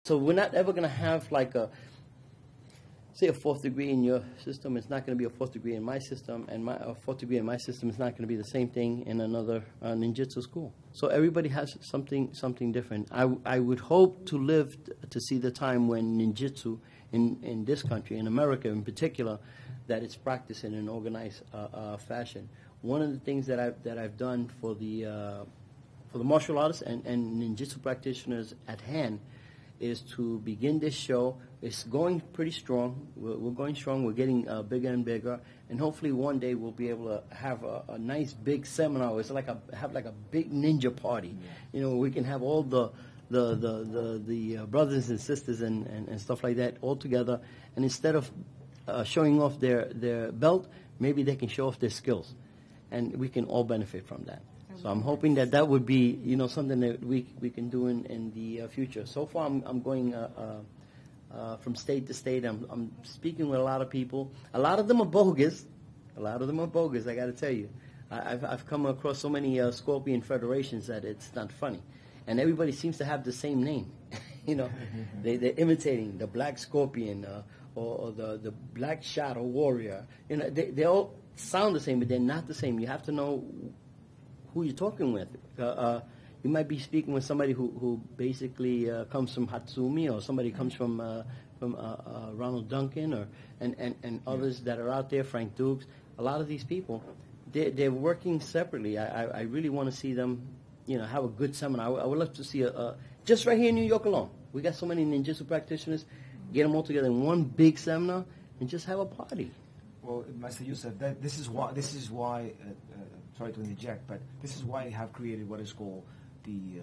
So we're not ever going to have like say a fourth degree in your system. It's not going to be a fourth degree in my system, and a fourth degree in my system is not going to be the same thing in another ninjutsu school. So everybody has something different. I would hope to live to see the time when ninjutsu in this country, in America in particular, that it's practiced in an organized fashion. One of the things that I've done for the martial artists and ninjutsu practitioners at hand is to begin this show. It's going pretty strong. We're going strong. We're getting bigger and bigger, and hopefully one day we'll be able to have a nice big seminar. It's like a big ninja party. You know, we can have all the brothers and sisters and stuff like that all together, and instead of showing off their belt, maybe they can show off their skills, and we can all benefit from that. So I'm hoping that would be, you know, something that we can do in the future. So far, I'm going from state to state. I'm speaking with a lot of people. A lot of them are bogus. I got to tell you. I've come across so many Scorpion federations that it's not funny, and everybody seems to have the same name. You know, they're imitating the Black Scorpion or the Black Shadow Warrior. You know, they all sound the same, but they're not the same. You have to know who you're talking with. You might be speaking with somebody who basically comes from Hatsumi, or somebody comes from Ronald Duncan, and others that are out there, Frank Dukes. A lot of these people, they're working separately. I really want to see them, you know, have a good seminar. I would love to see just right here in New York alone. We got so many ninjutsu practitioners. Get them all together in one big seminar and just have a party. Well, Master Yusuf, this is why. Sorry to interject, but this is why I have created what is called the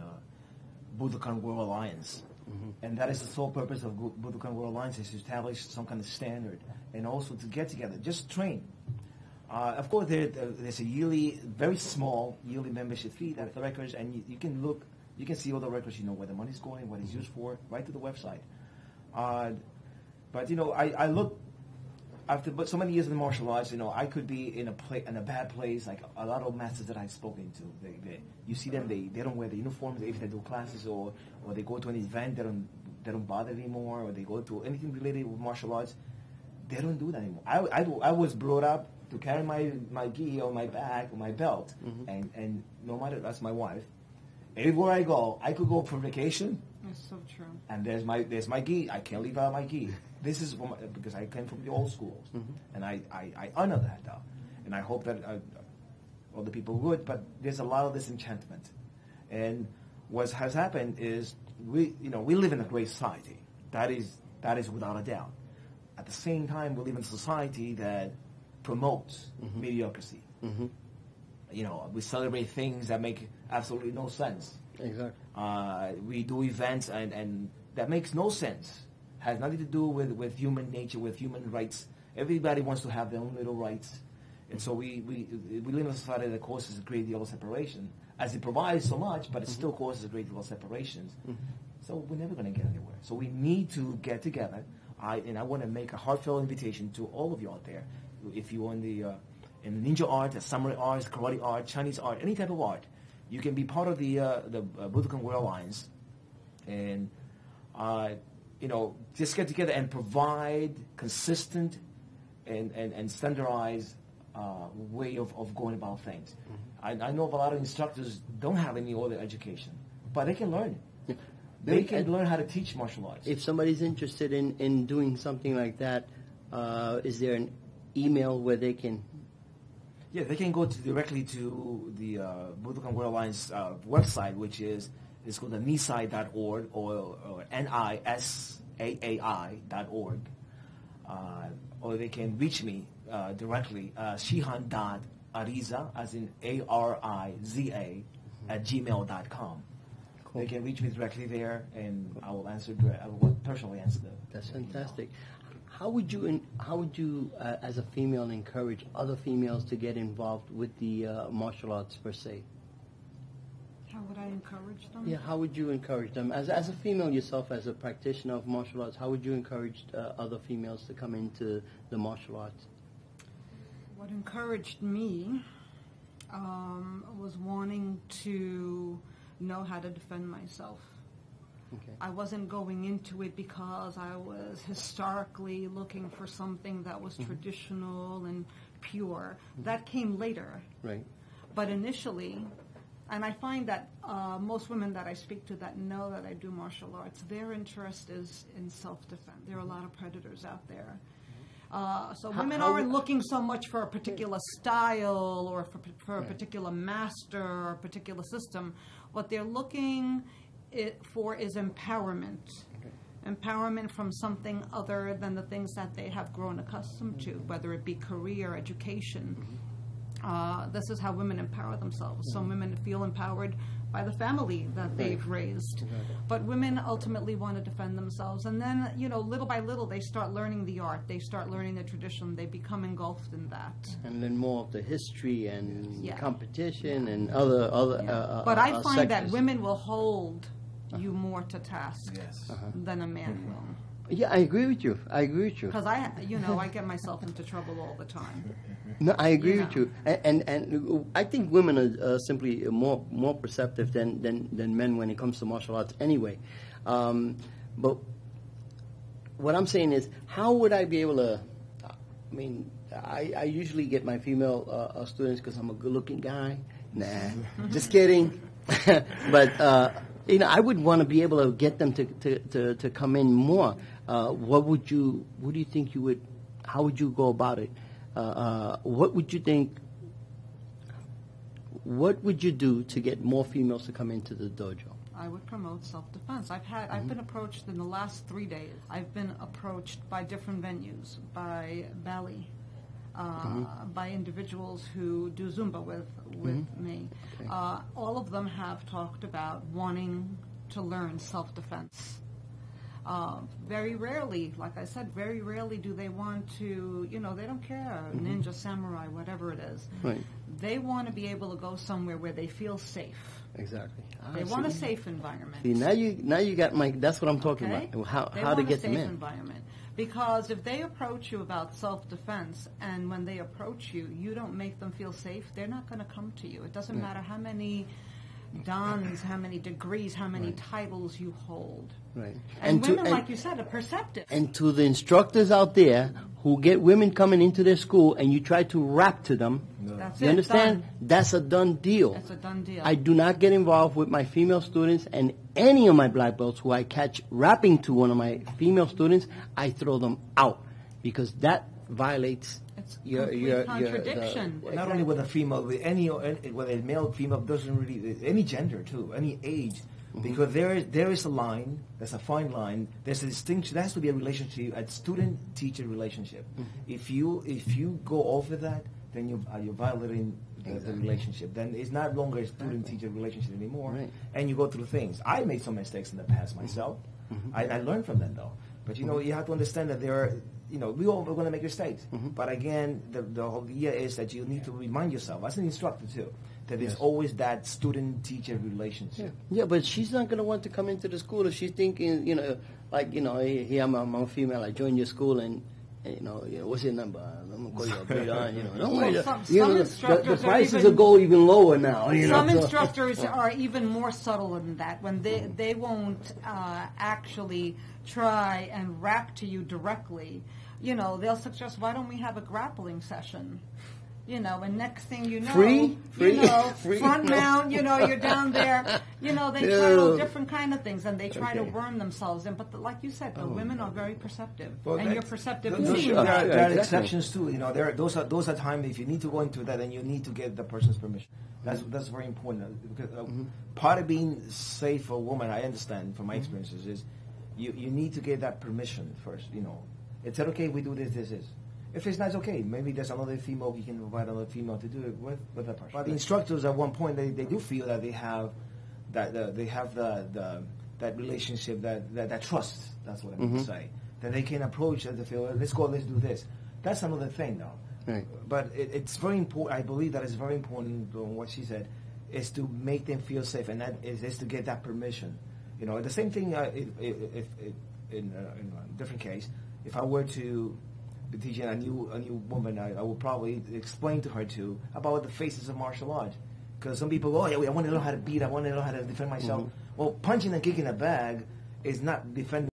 Budokan World Alliance. Mm-hmm. And that is the sole purpose of Budokan World Alliance, is to establish some kind of standard and also to get together, just train. Of course, there's a yearly, very small yearly membership fee at the records, and you can look, you can see all the records, you know, where the money's going, what it's used for, right to the website. But, you know, I look, after so many years in the martial arts, you know, I could be in a bad place. Like a lot of masters that I've spoken to, you see them, they don't wear the uniforms if they do classes, or they go to an event, they don't bother anymore, or they go to anything related with martial arts, they don't do that anymore. I was brought up to carry my gi on my back or my belt, mm-hmm. and no matter, that's my wife. Everywhere I go, I could go for vacation. That's so true. And there's my gi. I can't leave out my gi. This is because I came from the old schools, mm-hmm. and I honor that, though, and I hope that other people would. But there's a lot of disenchantment, and what has happened is we live in a great society. That is without a doubt. At the same time, we live in a society that promotes mm-hmm. mediocrity. Mm-hmm. You know, we celebrate things that make absolutely no sense. Exactly. We do events and that makes no sense. Has nothing to do with human nature, with human rights. Everybody wants to have their own little rights. And so we live in a society that causes a great deal of separation. As it provides so much, but it still causes a great deal of separations. Mm-hmm. So we're never going to get anywhere. So we need to get together. I want to make a heartfelt invitation to all of you out there. If you're in the ninja art, samurai arts, karate art, Chinese art, any type of art, you can be part of the Budokan World Alliance, and just get together and provide consistent and standardized way of going about things. Mm-hmm. I know of a lot of instructors don't have any other education, but they can learn. They can learn how to teach martial arts. If somebody's interested in doing something like that, is there an email where they can? Yeah, they can go directly to the Budokan World Alliance website, which is called the nisai.org or nisaai.org. Or they can reach me directly, shihan.ariza, as in ARIZA, at gmail.com. Cool. They can reach me directly there, and I will personally answer them. That's fantastic. How would you, as a female, encourage other females to get involved with the martial arts per se? How would I encourage them? Yeah, how would you encourage them? As a female yourself, as a practitioner of martial arts, how would you encourage other females to come into the martial arts? What encouraged me was wanting to know how to defend myself. Okay. I wasn't going into it because I was historically looking for something that was traditional and pure. That came later. Right. But initially, and I find that most women that I speak to that know that I do martial arts, their interest is in self-defense. There are a lot of predators out there. So women aren't looking so much for a particular style or for a particular master or a particular system. What they're looking for is empowerment. Empowerment from something other than the things that they have grown accustomed to, whether it be career, education. This is how women empower themselves. Some women feel empowered by the family that they've raised. But women ultimately want to defend themselves. And then, little by little, they start learning the art. They start learning the tradition. They become engulfed in that. And then more of the history and competition and other But I find sectors. that women will hold you more to task than a man will. Yeah, I agree with you. Because I get myself into trouble all the time. No, I agree with you. And I think women are simply more perceptive than men when it comes to martial arts anyway. But what I'm saying is, how would I be able to, I usually get my female students because I'm a good-looking guy. Nah, just kidding. But, I would want to be able to get them to come in more. What do you think you would, how would you go about it? What would you think, what would you do to get more females to come into the dojo? I would promote self-defense. I've been approached in the last 3 days. I've been approached by different venues, by Bali, by individuals who do Zumba with me. Okay. All of them have talked about wanting to learn self-defense. Very rarely, like I said, very rarely do they want to, they don't care, ninja, samurai, whatever it is. Right. They want to be able to go somewhere where they feel safe. Exactly. They want a safe environment. See, now you got that's what I'm talking about. How to get them in. They want a safe environment. Because if they approach you about self-defense, and when they approach you, you don't make them feel safe, they're not going to come to you. It doesn't matter how many dans, how many degrees, how many titles you hold. Right. And women, like you said, are perceptive. And to the instructors out there who get women coming into their school and you try to rap to them, you understand? Done. That's a done deal. That's a done deal. I do not get involved with my female students, and any of my black belts who I catch rapping to one of my female students, I throw them out because that violates your contradiction. Not only with a female, with whether a male, female, doesn't really, any gender too, any age. Because there is a line, there's a fine line, there's a distinction, there has to be a relationship, a student-teacher relationship. If you go over that, then you're violating the relationship. Then it's not longer a student-teacher relationship anymore, and you go through things. I made some mistakes in the past myself. I learned from them though. But you have to understand that there are, we all are going to make mistakes. But again, the whole idea is that you need to remind yourself, as an instructor too, that there's always that student-teacher relationship. Yeah, but she's not going to want to come into the school if she's thinking, hey, I'm a female, I joined your school, and what's your number? I'm going to call you a great aunt, Don't worry. The prices will go even lower now. Some instructors are even more subtle than that. When they won't actually try and rap to you directly, they'll suggest, why don't we have a grappling session? And next thing you know, free? Front mount, you're down there. They try all different kind of things, and they try to worm themselves in. But like you said, the women are very perceptive, and you're perceptive too. There are exceptions too. Those are times if you need to go into that, then you need to get the person's permission. That's very important. Because part of being safe for a woman, I understand from my experiences, is you need to get that permission first. It's okay, we do this. If it's not, it's okay. Maybe there's another female, you can invite another female to do it with that person. But the instructors at one point, they do feel that they have that relationship, that trust. That's what I mean to say. That they can approach and they feel, let's go, let's do this. That's another thing, though. Right. But it's very important. I believe that it's very important. What she said is to make them feel safe, and that is to get that permission. The same thing. If in a different case, if I were to be teaching a new woman, I would probably explain to her too about the phases of martial arts. Because some people go, I want to know how to beat, I want to know how to defend myself. Well, punching and kicking a bag is not defending